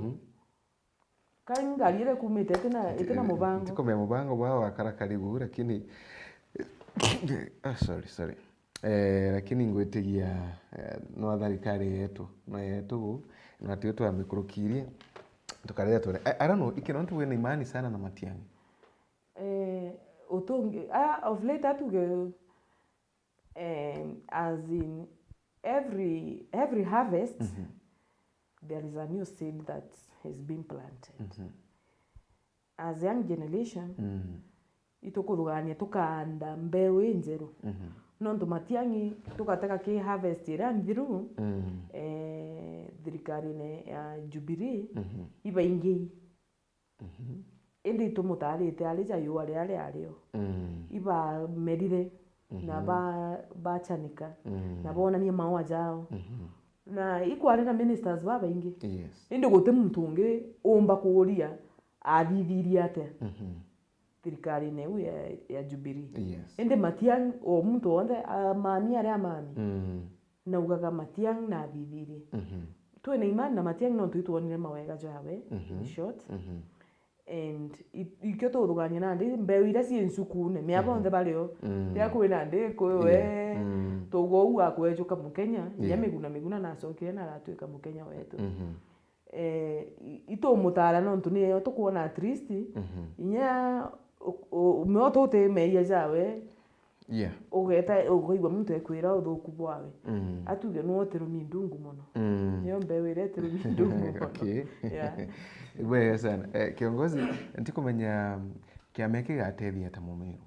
kai ngari ile kumite tena mubango tiko mubango bwa wakarakarigu lakini sorry lakini ngwetigia no tharikari yetu na yetu amikurukirie tukarega tore I don't know ikino ntu wena imani sana na Matiang'i utongi of late atuge as in every harvest there is a new seed that has been planted as young generation itukuthugania tukanda mbeu njeru no ntu Matiang'i tukateka ki harvest ira nthiru thirikari ne ya Jubilee iba ingi indi tumutarite alija yu ario iba merire na bachanika na bonania mawa jao na ikwari na ministers baba ingi indi guti muntu ungi umba kuuria athithiria ate thirikari ne ya Jubilee indi Matiang'i o muntu onde mani aria mani na ugaga Matiang'i na athithirie twina imani na Matiang'i no tuituonire mawega jawe short and ikyo tuthugania na ndi mbeu ira cie ncukune miabo onthe balio ya kwina ndi kwewe tugo akwejuka Mukenya ya miguna na acokire na aratuika Mukenya wetu ito mutara no ntuni tukuona at least inya umeoto te meia jawe ugeta ugoigwa muntu ekwira uthuku bwawe atuge no terumi ndungu muno niyo mbeu ire terumi ndungu muno Wewe sana kiongozi ntikumenya kiameki gatethia ta Mumiru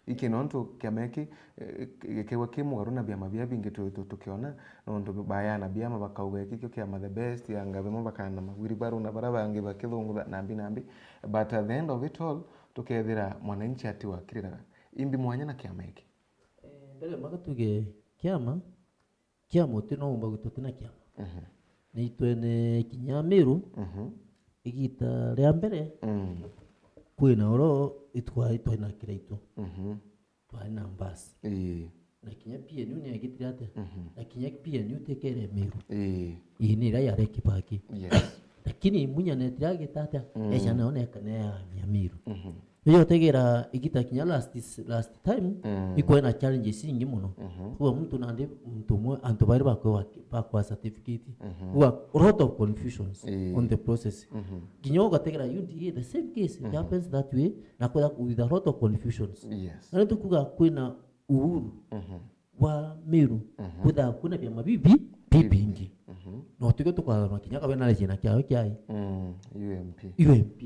iki no ntu kiameki gekewa kimugaru na biama bia bingi tukiona no ntu bayana biama bakauga kikyo kiama the best yanga bemo bakana magwiri baru na barabangi bakithungu nambi but at the end of it all tukethira mwananchi ati wakiriraga imbi mwanya na kiameki mbere magatuge kiama utino umba gututina kiama ni twene Kinyamiru igita ria mbere kwina oro itwaina kiraitu twaina mbasi na kinya PNU ni agitira ate na kinya PNU tekere Meru ni ira ya Kibaki lakini munya netira gitata esha naona kana ya Meru yo tegera igitakinya last time iko na challenges nyingi muno kwa mtu nande mtu mwe antu bari bakwa certificate kwa a lot of confusions on the process kinyoga tegera UDA the same case it happens that way na kwa with a lot of confusions na tukuga kwina uhuru wa Meru kuda kuna vya mabibi bingi no tuko tukwa makinyaka bena lejina kyao kyai UMP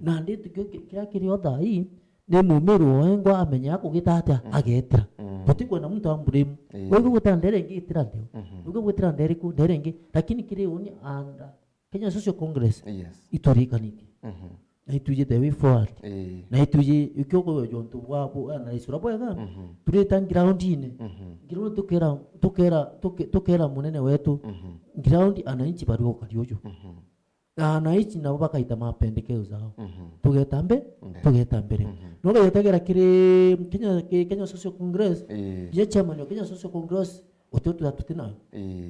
na ndi tukyo kya kirio thai ne Mumeru wengo amenya kugitata agetira tutikwa na mtu amburemu wewe gutandere ngitira ndio wewe gutira ndere ku nderenge lakini kire uni anda Kenya Social Congress itorikaniki na ituje the way forward na ituje ikyoko jonto wabo na isura bwega tureta ground ine ngiro tukera munene wetu ground ananchi bari kaliojo na ananchi nabo bakaita mapendekeo zao tugetambe mbere no gayetegera kire Kenya Social Congress ye chairman wa Kenya Social Congress ototo atutina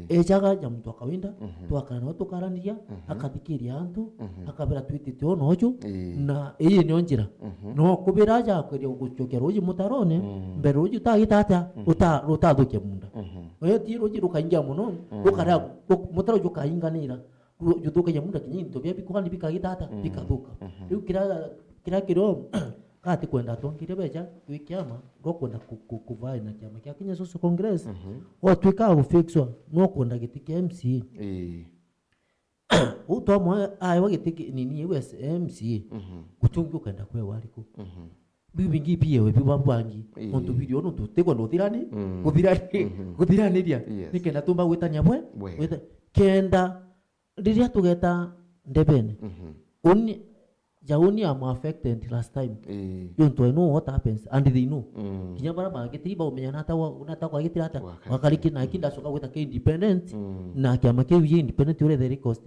ejaga ya mtu akawinda twakana no tukarandia akathikiria antu akabira twitite ono ojo na iyi ni onjira no kubira ja kwiri gucokera uji mutarone mbere uji tagitata utathuke munda oyo ti uji rukaingia muno ukara mutaro joka inganira juthuka ya munda kinyinto bia bikugani bikagitata bikathuka riu kira kiro kati kwenda tongire beja wikiama gokwenda kuvai na kiama kya Kenya Social Congress otwika gufixwa no kwenda gitike MC utomwe ayo gitike nini US MC kutungi ukenda kwe waliko bibingi biyewe bibabwangi onto video no tutekwa no thirani kuthiraniria nikenda tumba gwetania bwe kenda riria tugeta ndebene uni Jauni am affected last time. You don't know what happens and they know. Kinya bara ba getiba umenya nata kwa getira hata wakaliki na kinda soka weta ke independent na kiama ke independent ure the cost.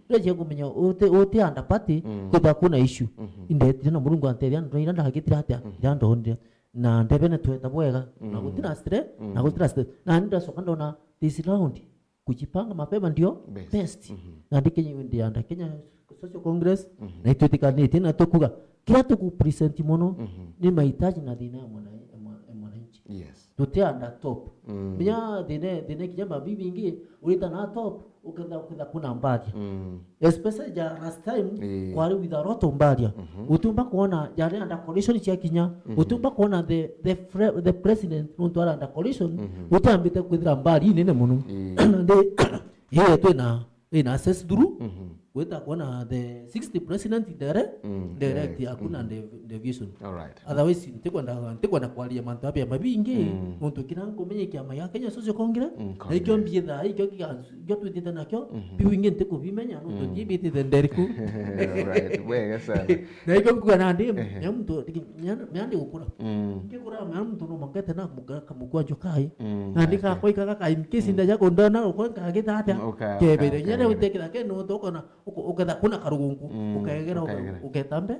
Reje kumenya ote anda party kuta kuna issue. Inde tena murungu anteria ndo ina getira hata yando honde na ndebene tweta bwega na gutira stress na nda soka ndona this round kujipanga mapema ndio best. Na ndikenye ndi anda Kenya Social Congress na itutikanite na tukuga kila tuku present mono ni mahitaji na dina ya mwananchi tutianda top minya dine kijamba bibi ingi ulita na top ukenda kuna mbadia especially ja last time kwari with a lot of mbadia utumba kuona jari under coalition ya Kenya utumba kuona the president nuntu ala under coalition utambite kwithira mbali nene muno nde yeye tu na access through weta kuona the 60 president direct hakuna deviation otherwise ntekwenda kwalia mantu ya mabingi muntu kirango menye kiama ya Kenya Social Congress ikyo mbietha ikyo twitite nakyo biwingi nteko bimenya no ndibite nderiku wega sana na ikyo kuna ndi ya mtu myandi gukura ngikura mtu no mangete na mukwa jokai andika kwa ikaka imkisi ndaja kondana kwa kageta hata kebere nyene utekira ke no tokona uketha kuna karugungu ukegera uketambe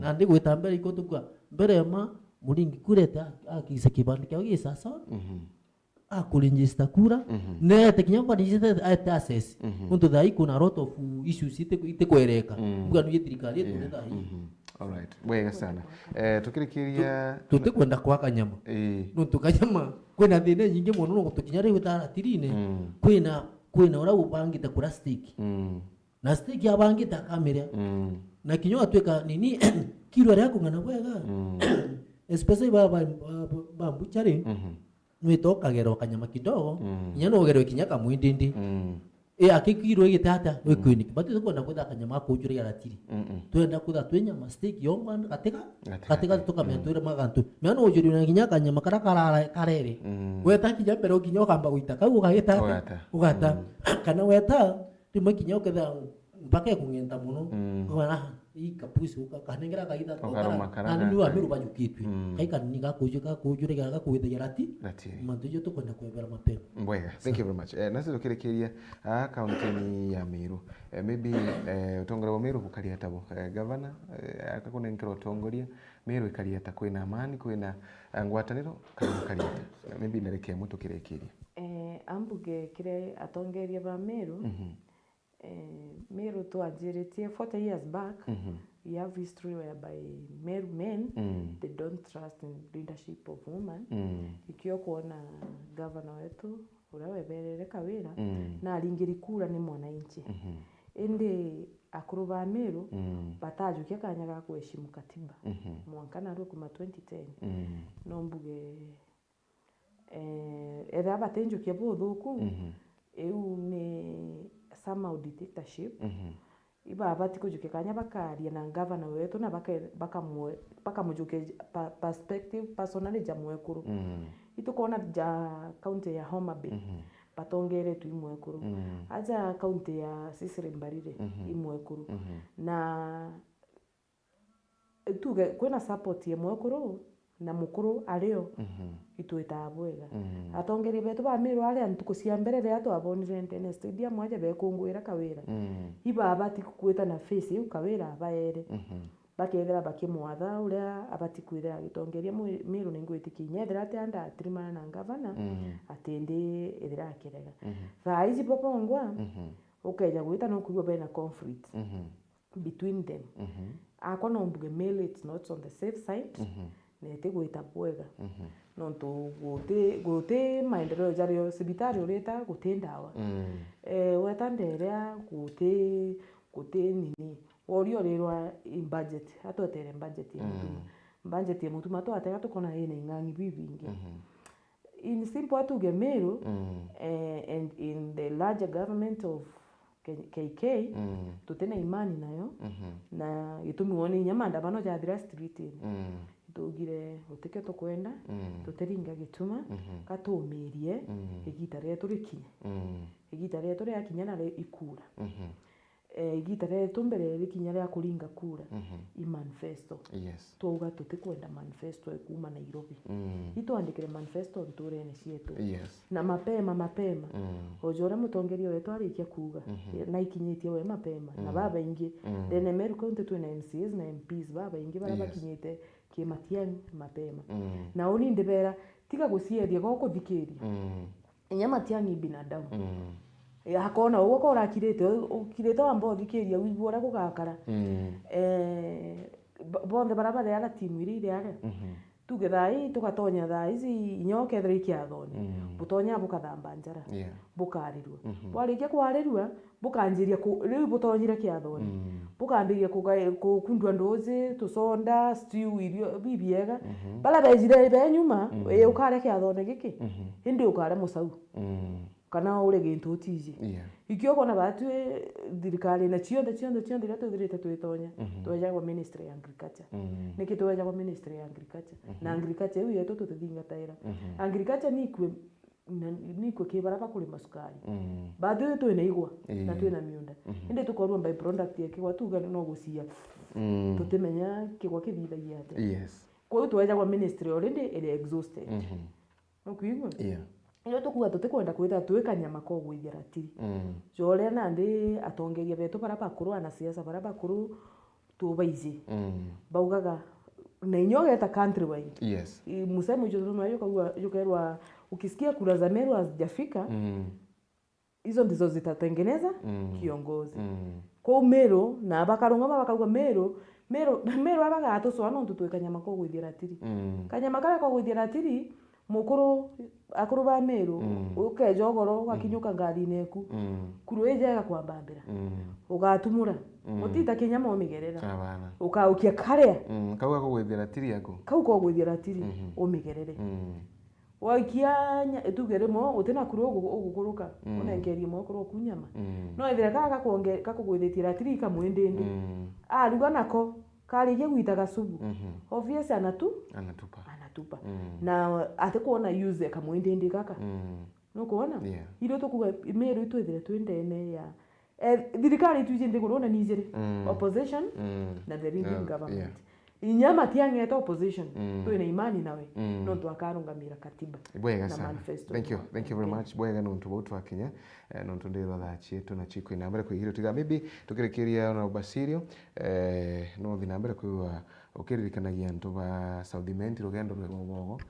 na ndi gwitambe iko tukwa mbere ma muringi kureta akise kibandi kya gisasa akulinjista kura ne tekinya kwa dijita access muntu dai kuna lot of issues ite kwereka buganu yetirikali tunenda hii alright wega sana tukirikiria tutikwenda kwa kanyama nuntu kanyama kwena thine nyingi muno no tukinyare gutaratirine kwena ora ubangite kura stick na stick ya bangita kamera na kinyo atweka nini kiro yako ngana bwega especially ba buchari nwitoka gero kanyama kidogo nyano gero kinyaka mwindindi akikiro igitata wekwini batu kwenda kwenda kanyama ko jure yaratiri twenda kuda twenya mistake yomba katika tukamya twire magantu myano ujuri na kinyaka kanyama karere weta kijambere ukinyoka mba uitaka ugata kana weta timwe kinyoka da mpaka kungenda muno kwa ikapusi ukakanengera kaita tokara ani wa miru bajukitwe kaika ninga kujure gaga kuwethe yarati mantujo to kwenda kwebera mapema mbwega thank you very much nasi tukirekeria county ya Meru maybe utongora wa Meru kukalia tabo governor akakuna nkiro utongoria Meru ikalia ta kwina amani kwina ngwataniro kalia maybe nerekea mutu kirekeria ambuge kire atongeria ba Meru Meru twanjiritie 40 years back we have history whereby men they don't trust in leadership of women. Ikio kuona governor wetu uria weberere kawira na aringiri kura ni mwananchi. Indi akuru ba Meru batajukia kanya ga kuheshimu katiba mwaka na kuma 2010 no mbuge era batenjukia buthuku eu ni somehow dictatorship iba abati kujukia kanya bakaria na governor wetu na bakamujukia perspective personally jamwekuru itukona ja county ya Homa Bay patongere tu imwekuru aja county ya Sisiri Mbarire imwekuru na tuge kwena support ya mwekuru na mukuru ario itweta bwega atongere betu ba Meru ale antuko cia mbere ria twabonire ndene stadium mwaje bekungwira kawira iba abati kukweta na face yu kawira baere bakethera bakimwatha uria abati kwithira gitongeria Meru ningwitikia nyethera ati anda atrimana na governor atende ethira akirega thaa ici popongwa ukeja gwita no kuigwa bena conflict between them akona mbuge Meru it's not on the safe side nete gwita bwega no to gote maendeleo jario sibitari ureta gutendawa wetanderea gote nini orio rirwa in budget atwetere budget ya mutuma to atega tukona ene ngangi bibingi in simple atuge Meru and in the larger government of KK tutena imani nayo na itumiwone nyamanda bano ja address street tugire utike to kwenda tuteringa gituma katumirie igita rya turikinye igita rya turi akinya na ikura igita rya tumbere rikinya rya kuringa kura I manifesto tuga tutikwenda manifesto ekuma Nairobi itwandikire manifesto nturene cietu na mapema ojora mutongerio wetu arikia kuga na ikinyitie we mapema na baba ingi dene Meru County tu na MCs na MPs baba ingi bara bakinyite kimatiani mapema na uni ndebera tiga gucieria goko thikiria nyamatiani binadamu hakona ugo ko rakirete wambo thikiria wiguora gugakara bonde barabara ya timu iri ara tuge thai tukatonya thai ici nyoke thrikia thoni butonya bukathamba njara bukarirwa bwarikia kwarirwa bukanjiria riu butonyire kia thoni bukambiria kukundwa ndozi tusonda stew irio bibiega bala bejire benyuma ukare kia thoni giki hindi ukare musau kana ure gintu tiji ikio kona batu thirikari na cionde ratu thirite twitonya tweja kwa ministry ya agriculture niki tweja kwa ministry ya agriculture na agriculture yu yetu tutithingataira agriculture nikwe kibaraba kuli masukari bado yetu inaigwa na twina miunda inde tukorwa by product yake watuga no gucia tutimenya kigwa kithithagia ate kwa hiyo tweja kwa ministry already ile exhausted okuigwa iyo tukuga tutikwenda kwitha twika nyama ko gwithira tiri jore na ndi atongeria betu bara bakuru ana siasa bara bakuru tubaizi baugaga na inyogeta country wide musemo jozo nayo yukairwa ukisikia kura za Meru hazijafika hizo ndizo zitatengeneza kiongozi kwa Meru na bakarungama bakauga Meru abaga atuso no tutweka nyama ko gwithira tiri kanyama kala ko gwithira tiri mukuru akuru ba Meru ukeja ogoro wakinyuka ngari neku kurueja kwambambira ugatumura mutita kinyama omigerera ukaukia karea kauga kugwithira tiri yako kauga kugwithira tiri omigerere wakia etugeremo utena kuru ugukuruka unengerie mokoro kunyama no ethira kaka kugwithitira tiri kamwendende ruga nako kariye gwitaga subu obvious anatupa na atekuona use kamwendende kaka no kuona iro tukuga Meru itwethire twendene ya thirikari tujinde kurona nizere opposition na the ruling government inyama tiangeta opposition twina imani nawe no twakarungamira katiba na manifesto thank you very much bwega no ntubotu akinya no ntundiro tha chietu na chiko ina mbere kwihiro tiga maybe tukirekeria na Basirio no thina mbere kwa ukiririkanagia ntu ba South Menti rugendo rwegogo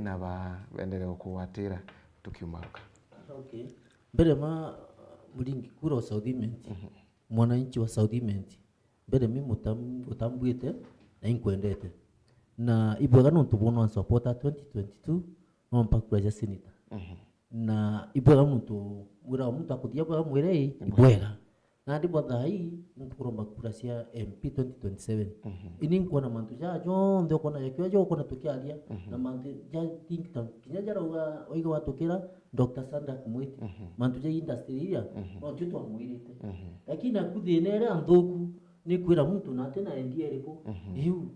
na ba bendere kuwatira tukiumaruka mbere ma mulingi kura South Menti mwananchi wa South Menti mbere mi mutambuite na inkwendete na ibwega no tubono supporta 2022 no mpakura ja senator na ibwega muntu ura muntu akudia bwa mwirei ibwega na ndibwa thai ntukuromba kura cia MP 2027 ini nkona mantu ja jo ndio kona yakyo jo kona tukialia na mantu ja think tank kinya jara oiga watukira Dr. Sandra Kumwiti mantu ja industry ya no tutu amwirite lakini akuthinere anthoku ni kwira muntu na tena endie riko iu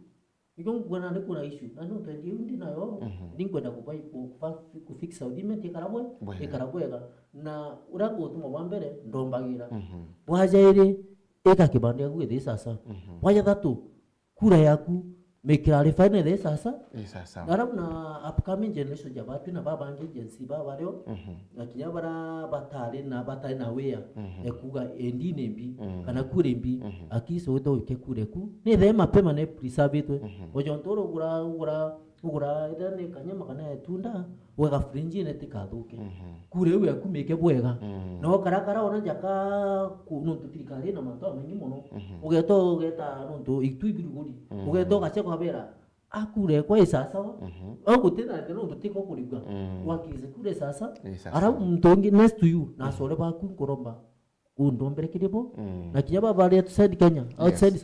iko ngwana ne kuna issue na no tendi undi nayo ndinkwenda kubai ku fix audiment ikarabwega na urango tuma wambere ndombagira bwajaire eka kibande gwe sasa waja thatu kura yaku mekira refine the sasa ngarabu na upcoming generation ya batu na baba agency baba leo na kinyabara batale na wea ekuga endi nembi kana kure mbi akiso do kekureku ne the mapema ne preserve it ojontoro ugura ida kanyama kana tunda wega fringe ne tikathuke kure we akumike bwega no karakara ona jaka kununtu tirikari na manto amenyi muno ugeta nuntu ituibiruguri ugeto gache kwa bera akure kwa sasa ogutena nuntu tiko kurigwa wakize kure sasa ara mtongi next to you na sore ba kunkoromba undombere kidebo na kinyaba bali outside Kenya outside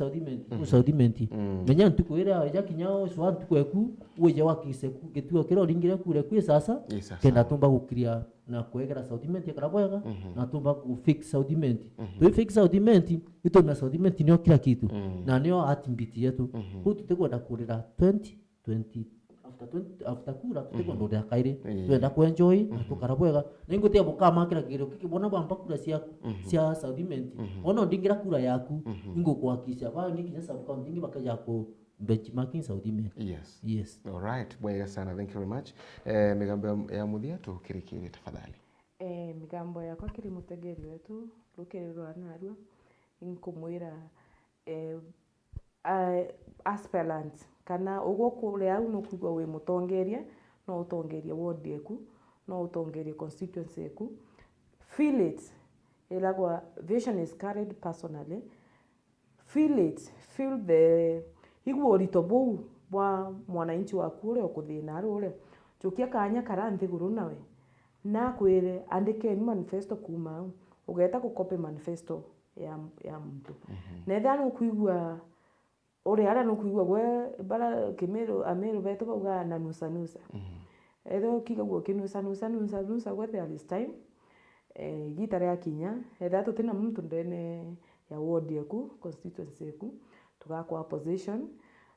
Saudi menti menya ntukwira ya kinyao swa ntukweku weje wakise kugetuo kero ringire kure kwe sasa kenda tumba kukiria na kuegera Saudi menti karabwega na tumba ku fix Saudi menti to fix Saudi menti ito na Saudi menti nio kila kitu na nio atimbiti yetu hutu tekwenda kurira 2020 after kura tutiko ndo ya kaire twenda ku enjoy tukarabwega ningo tia bukama kila kiro kikibona bamba kura cia Saudi menti ono ndingira kura yaku ningo kuhakisha bangi kinya sub counting bakaja ko benchmarking Saudi menti yes all right bwega sana, thank you very much. Migambo ya muthia tukirikire tafadhali. Migambo ya kwa kiri mutegeri wetu rukererwa narua inkumwira aspirant kana ugo kule au no kugwa we mutongeria no utongeria ward yeku no utongeria constituency yeku feel it elagwa vision is carried personally feel the igwo ritobu bwa mwananchi wa kule okuthina ari ure chukia kanya karanthi guru nawe na kwire andike ni manifesto kuma ugeta kukope manifesto ya mtu netha no kuigwa ore ara no kuigwa gwe bara kimero amero beto bauga na nusa edo kigagwo kinusa gwe there this time gitare ya kinya etha tutina muntu ndene ya ward yeku constituency yeku tugakwa opposition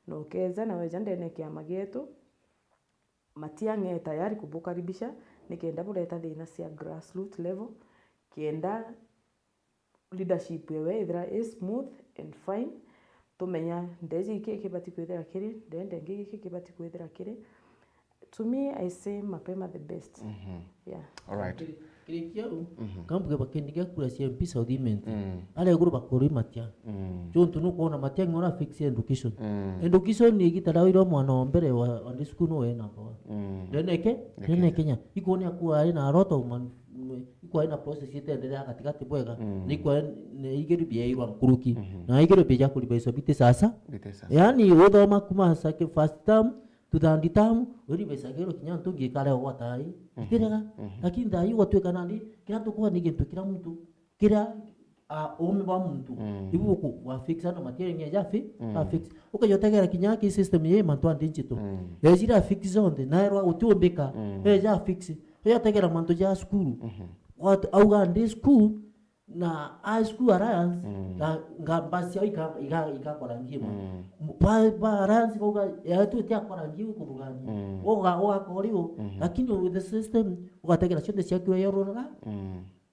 no keza na weja ndene kia mageto matiange tayari kubukaribisha nikenda buleta thina cia grassroots level kienda leadership yewe ithira is smooth and fine tumenya ndezi iki bati kwithira kiri ndende ngiki kibati kwithira kiri to me I say mapema the best yeah all right kirikia kambuge bakendiga kura cia MP Saudi menti ale guru bakori matia jontu no kuona matia ngora fix education ni gitarairo mwana mbere wa school no ena kwa dene Kenya ikoni akua ina roto man iko ina process itendelea katikati bwega ni kwa igeri bia irwa kuruki na igeri bia kuli so bite sasa yani wodoma kuma sake first term tudandi tamu uri besagero kinyanto gikale watai kirega lakini dai watu kanandi kinato kwa nigetu kila mtu kila ome ba mtu ibuku wa fixa na materia ngeja fix ukajotegera kinyaki system ye mantu andinchito ezira fix zone na ero utumbeka eja fix yategera mantu ja school what auga ndi school na high school alliance ngambasi ika korangima ba alliance koga ya tu tia korangiu kurugani oga koriwo lakini with the system ugategera chote cia kiwa yorora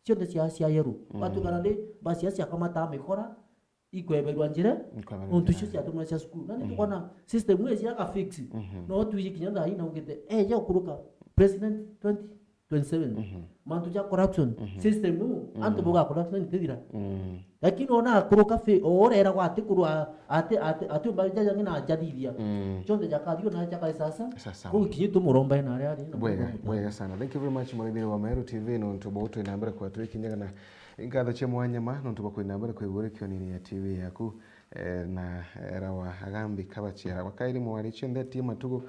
chote cia yeru watu kanande basi cia kama ta mekora ikweberwa njira untu cia tumwa cia school nani tukona system we cia ka fix no tuji kinyanda ina ugete ya kuruka president 2027 mantu ja corruption system no antu boga corruption tedira lakini ona kuruka fe orera kwa tikuru ati mbaja ngina jadidia chonde jakadio na jaka sasa ko kinyitu muromba na ari bwega sana. Thank you very much mwithiri wa Meru TV no ntuboto ina mbere kwa tuikinyaga na ingatha che mwanyama no ntuba kwina mbere kwa igure kionini ya TV yaku na rawa agambi kabachiara wakairi mwariche ndeti matugo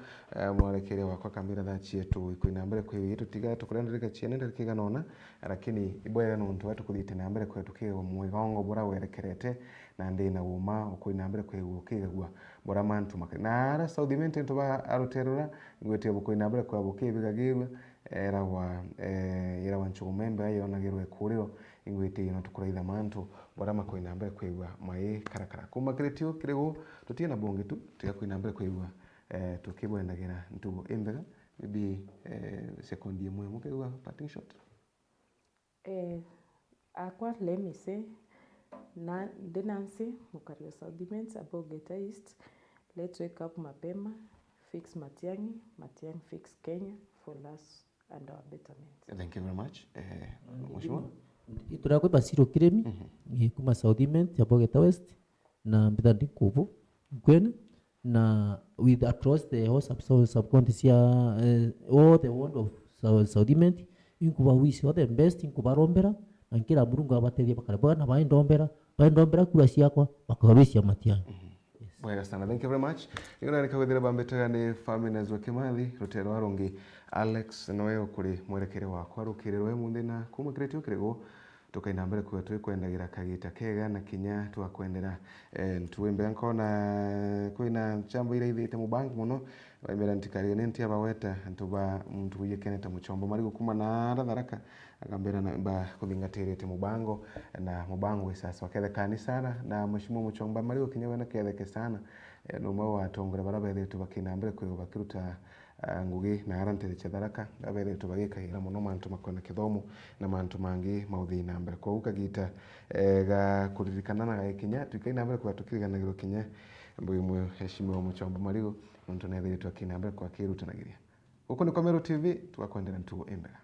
mwarekere wakwa kambira thachi yetu ikuina mbere kwe yetu tiga tukurendeka chiene ndakiga nona lakini iboya nuntu watu kuthite na mbere kwe tukiga mwigongo bora werekerete na ndi na uma ukuina mbere kwe ukigagwa bora mantu makana ara Southiment ntuba aruterura ngwete bukuina mbere kwa bukibigagirwe era wanchugumembe ayo nagirwe kuriro ingwete ino tukuraitha mantu bora makoina mbere kwigwa mai karakara kuma kiretio kirego tutie na bonge tu tiga kuina mbere kwigwa tukibwendagira ntugo embega maybe sekondi imwe mukigwa parting shot akwa let me say na Nancy Mukario Southiment Abogeta East. Let's wake up mapema, fix Matiang'i fix Kenya for us and our betterment. Thank you very much. Mheshimiwa Ituragwe Basiro Kiremi kuma Southiment Abogeta West na mbitandi kubo kwene na with across the whole subcounty ya all the world of Southiment inkuba wisi all the best inkuba rombera ankira murungu abaterie bakareba na baindombera kura ciakwa bakabisia Matiang'i. Wega sana, thank you very much. Ingona nikawethera bambetega ni family zwa Kimathi rutero arongi Alex noe ukuri mwerekere wakwa rukirerwe munde na kuma kiretio kirego tukaina mbere kwa twikwendagira kagita kega na kinya twakwendera ntuwembe nkona kuina chambo ire ithite mu bank muno baimera ntikari nenti abaweta ntuba muntu yekeneta muchombo mari gukuma na ratharaka agambera na ba kuthingatirite mubango na mubango sasa wakethekani sana na mheshimiwa muchomba mari gukinyewe na ketheke sana no mwa watongora barabethe tubakina mbere kwa bakiruta ngugi na arantere chatharaka abere tubagikahira muno mantu makona kithomo na mantu mangi mauthi na mbere kwa ukagita ga kuririkana na gakinya tukaina mbere kwa tukiriganagiro kinya mbuyu mwe heshimiwa muchomba marigo muntu nethe twakina mbere kwa kirutanagiria uko ni Komero TV twakwendera ntugo embega.